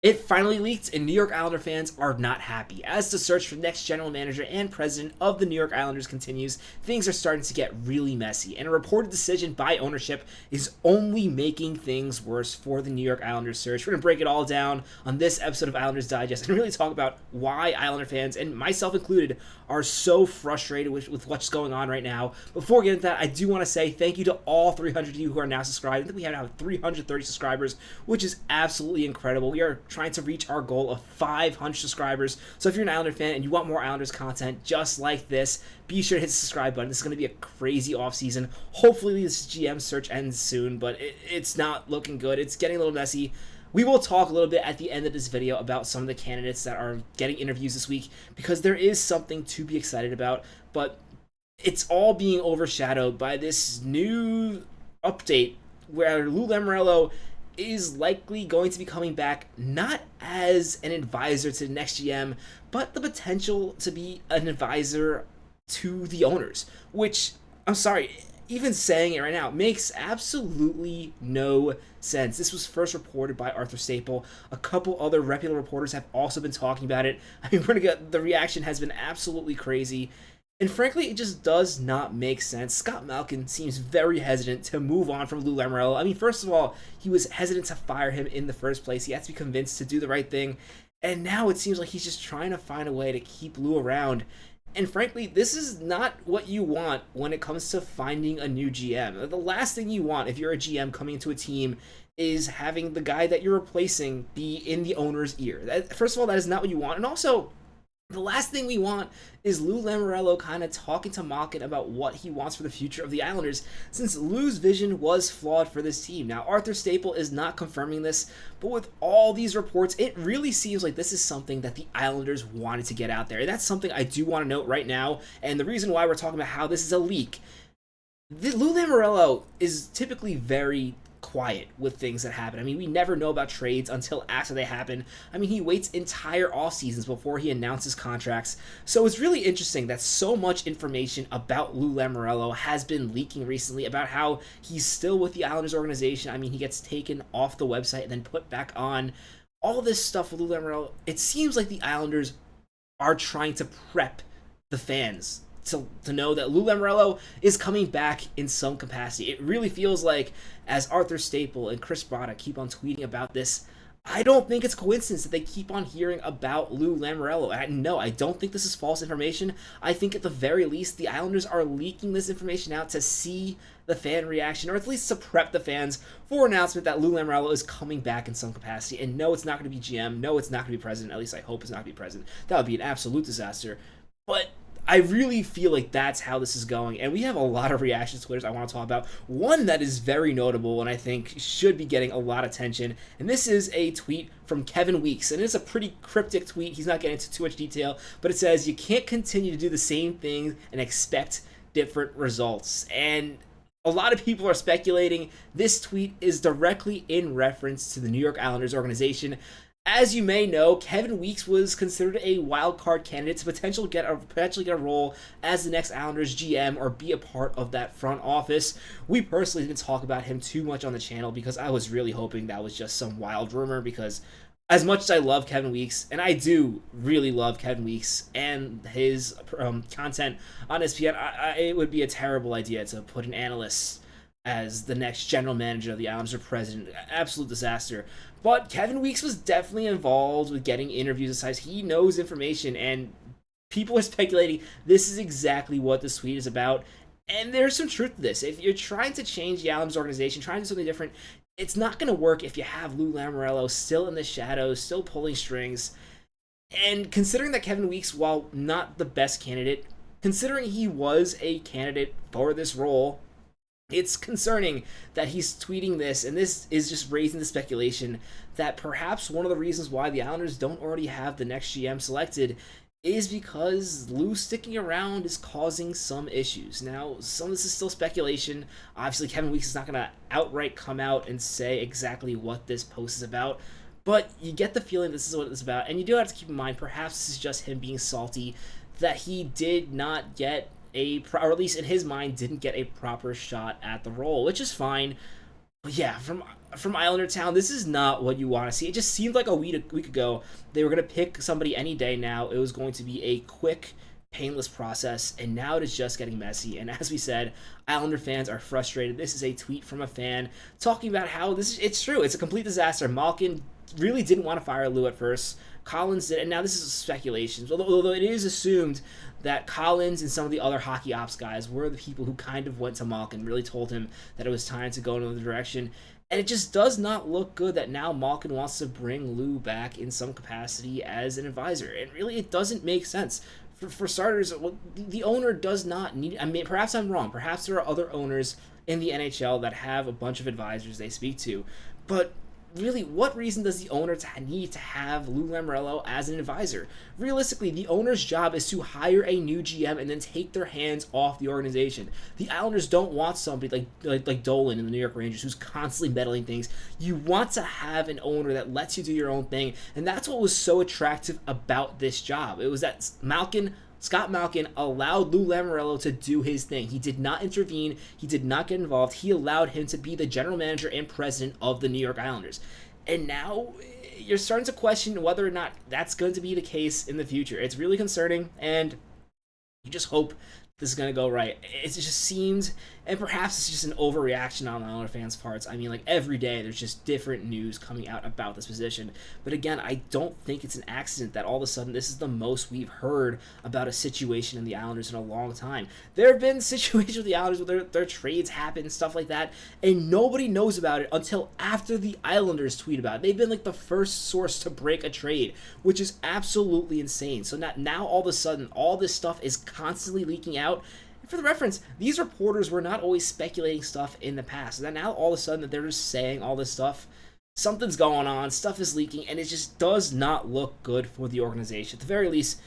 It finally leaked, and New York Islander fans are not happy. As the search for the next general manager and president of the New York Islanders continues, things are starting to get really messy, and a reported decision by ownership is only making things worse for the New York Islanders search. We're going to break it all down on this episode of Islanders Digest and really talk about why Islander fans, and myself included, are so frustrated with what's going on right now. Before we get into that, I do want to say thank you to all 300 of you who are now subscribed. I think we have now 330 subscribers, which is absolutely incredible. We are trying to reach our goal of 500 subscribers. So if you're an Islander fan and you want more Islanders content just like this, be sure to hit the subscribe button. This is going to be a crazy offseason. Hopefully this GM search ends soon, but it's not looking good. It's getting a little messy. We will talk a little bit at the end of this video about some of the candidates that are getting interviews this week, because there is something to be excited about, but it's all being overshadowed by this new update where Lou Lamoriello is likely going to be coming back not as an advisor to the next GM, but the potential to be an advisor to the owners, which, I'm sorry, even saying it right now makes absolutely no sense. This was first reported by Arthur Staple. A couple other reputable reporters have also been talking about it. I mean, the reaction has been absolutely crazy. And frankly, it just does not make sense. Scott Malkin seems very hesitant to move on from Lou Lamoriello. I mean, first of all, he was hesitant to fire him in the first place. He had to be convinced to do the right thing. And now it seems like he's just trying to find a way to keep Lou around. And frankly, this is not what you want when it comes to finding a new GM. The last thing you want if you're a GM coming into a team is having the guy that you're replacing be in the owner's ear. First of all, that is not what you want. And also, the last thing we want is Lou Lamoriello kind of talking to Malkin about what he wants for the future of the Islanders, since Lou's vision was flawed for this team. Now, Arthur Staple is not confirming this, but with all these reports, it really seems like this is something that the Islanders wanted to get out there. And that's something I do want to note right now, and the reason why we're talking about how this is a leak. Lou Lamoriello is typically very quiet with things that happen. I mean, we never know about trades until after they happen. I mean, he waits entire off seasons before he announces contracts. So it's really interesting that so much information about Lou Lamoriello has been leaking recently about how he's still with the Islanders organization. I mean, he gets taken off the website and then put back on. All this stuff with Lou Lamoriello, it seems like the Islanders are trying to prep the fans to know that Lou Lamoriello is coming back in some capacity. It really feels like, as Arthur Staple and Chris Brada keep on tweeting about this, I don't think it's coincidence that they keep on hearing about Lou Lamoriello. No, I don't think this is false information. I think at the very least, the Islanders are leaking this information out to see the fan reaction, or at least to prep the fans for an announcement that Lou Lamoriello is coming back in some capacity. And no, it's not going to be GM. No, it's not going to be president. At least I hope it's not going to be president. That would be an absolute disaster. But I really feel like that's how this is going, and we have a lot of reactions to Twitters I want to talk about. One that is very notable and I think should be getting a lot of attention, and this is a tweet from Kevin Weeks, and it's a pretty cryptic tweet. He's not getting into too much detail, but it says, "You can't continue to do the same thing and expect different results." And a lot of people are speculating this tweet is directly in reference to the New York Islanders organization. As you may know, Kevin Weeks was considered a wild card candidate to potentially get a role as the next Islanders GM or be a part of that front office. We personally didn't talk about him too much on the channel because I was really hoping that was just some wild rumor, because as much as I love Kevin Weeks, and I do really love Kevin Weeks and his content on ESPN, it would be a terrible idea to put an analyst as the next general manager of the Islanders or president. Absolute disaster. But Kevin Weeks was definitely involved with getting interviews aside. He knows information, and people are speculating this is exactly what this tweet is about. And there's some truth to this. If you're trying to change the Islanders organization, trying to do something different, it's not going to work if you have Lou Lamoriello still in the shadows, still pulling strings. And considering that Kevin Weeks, while not the best candidate, considering he was a candidate for this role, it's concerning that he's tweeting this, and this is just raising the speculation that perhaps one of the reasons why the Islanders don't already have the next GM selected is because Lou sticking around is causing some issues. Now, some of this is still speculation. Obviously, Kevin Weeks is not going to outright come out and say exactly what this post is about, but you get the feeling this is what it's about, and you do have to keep in mind, perhaps this is just him being salty that he did not get or at least in his mind, didn't get a proper shot at the role, which is fine. But yeah, from from Islander Town, this is not what you want to see. It just seemed like a week ago they were going to pick somebody any day now. It was going to be a quick, painless process, and now it is just getting messy. And as we said, Islander fans are frustrated. This is a tweet from a fan talking about how it's true. It's a complete disaster. Malkin really didn't want to fire Lou at first. Collins did, and now this is speculation. Although it is assumed that Collins and some of the other hockey ops guys were the people who kind of went to Malkin, really told him that it was time to go in another direction. And it just does not look good that now Malkin wants to bring Lou back in some capacity as an advisor. And really, it doesn't make sense. For starters, the owner does not need... I mean, perhaps I'm wrong. Perhaps there are other owners in the NHL that have a bunch of advisors they speak to. But really, what reason does the owner need to have Lou Lamoriello as an advisor? Realistically, the owner's job is to hire a new GM and then take their hands off the organization. The Islanders don't want somebody like Dolan in the New York Rangers who's constantly meddling things. You want to have an owner that lets you do your own thing, and that's what was so attractive about this job. It was that Scott Malkin allowed Lou Lamoriello to do his thing. He did not intervene. He did not get involved. He allowed him to be the general manager and president of the New York Islanders. And now you're starting to question whether or not that's going to be the case in the future. It's really concerning, and you just hope this is going to go right. It just seemed, and perhaps it's just an overreaction on the Islander fans' parts. I mean, like, every day there's just different news coming out about this position. But again, I don't think it's an accident that all of a sudden this is the most we've heard about a situation in the Islanders in a long time. There have been situations with the Islanders where their trades happen and stuff like that, and nobody knows about it until after the Islanders tweet about it. They've been like the first source to break a trade, which is absolutely insane. So now all of a sudden, all this stuff is constantly leaking out. For the reference, these reporters were not always speculating stuff in the past. And now all of a sudden that they're just saying all this stuff, something's going on, stuff is leaking, and it just does not look good for the organization. At the very least,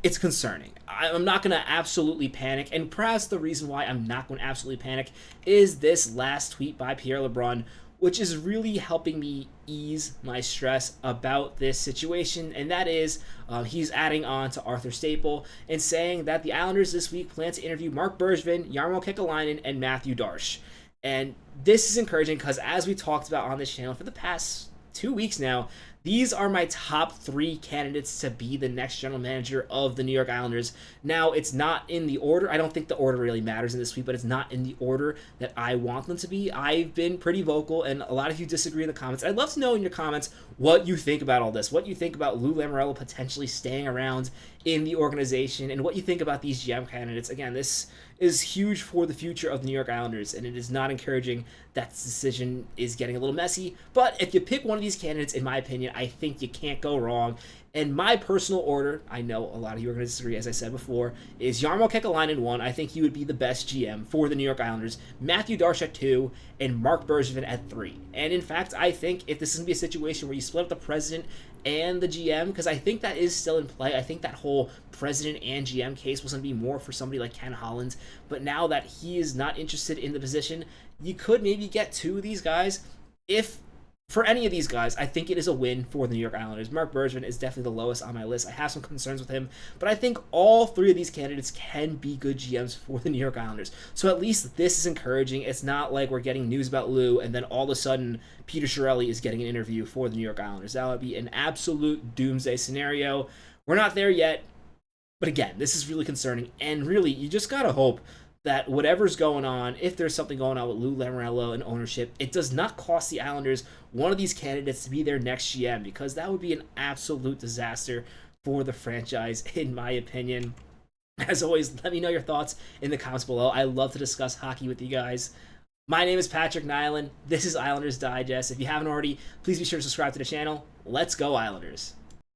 it's concerning. I'm not going to absolutely panic, and perhaps the reason why I'm not going to absolutely panic is this last tweet by Pierre LeBrun, which is really helping me ease my stress about this situation, and that is he's adding on to Arthur Staple and saying that the Islanders this week plan to interview Mark Bergevin, Jarmo Kekalainen, and Matthew Darche. And this is encouraging because, as we talked about on this channel for the past 2 weeks now, these are my top 3 candidates to be the next general manager of the New York Islanders. Now, it's not in the order. I don't think the order really matters in this tweet, but it's not in the order that I want them to be. I've been pretty vocal, and a lot of you disagree in the comments. I'd love to know in your comments what you think about all this, what you think about Lou Lamoriello potentially staying around in the organization, and what you think about these GM candidates. Again, this is huge for the future of the New York Islanders, and it is not encouraging that this decision is getting a little messy. But if you pick one of these candidates, in my opinion, I think you can't go wrong. And my personal order, I know a lot of you are going to disagree, as I said before, is Jarmo Kekalainen 1. I think he would be the best GM for the New York Islanders. Matthew Darche at 2, and Mark Bergevin at 3. And in fact, I think if this is going to be a situation where you split up the president and the GM, because I think that is still in play. I think that whole president and GM case was going to be more for somebody like Ken Holland. But now that he is not interested in the position, you could maybe get 2 of these guys. If for any of these guys, I think it is a win for the New York Islanders. Mark Bergevin is definitely the lowest on my list. I have some concerns with him, but I think all 3 of these candidates can be good GMs for the New York Islanders. So at least this is encouraging. It's not like we're getting news about Lou and then all of a sudden Peter Chiarelli is getting an interview for the New York Islanders. That would be an absolute doomsday scenario. We're not there yet, but again, this is really concerning. And really, you just gotta hope that whatever's going on, if there's something going on with Lou Lamoriello and ownership, it does not cost the Islanders one of these candidates to be their next GM, because that would be an absolute disaster for the franchise, in my opinion. As always, let me know your thoughts in the comments below. I love to discuss hockey with you guys. My name is Patrick Nilan. This is Islanders Digest. If you haven't already, please be sure to subscribe to the channel. Let's go, Islanders.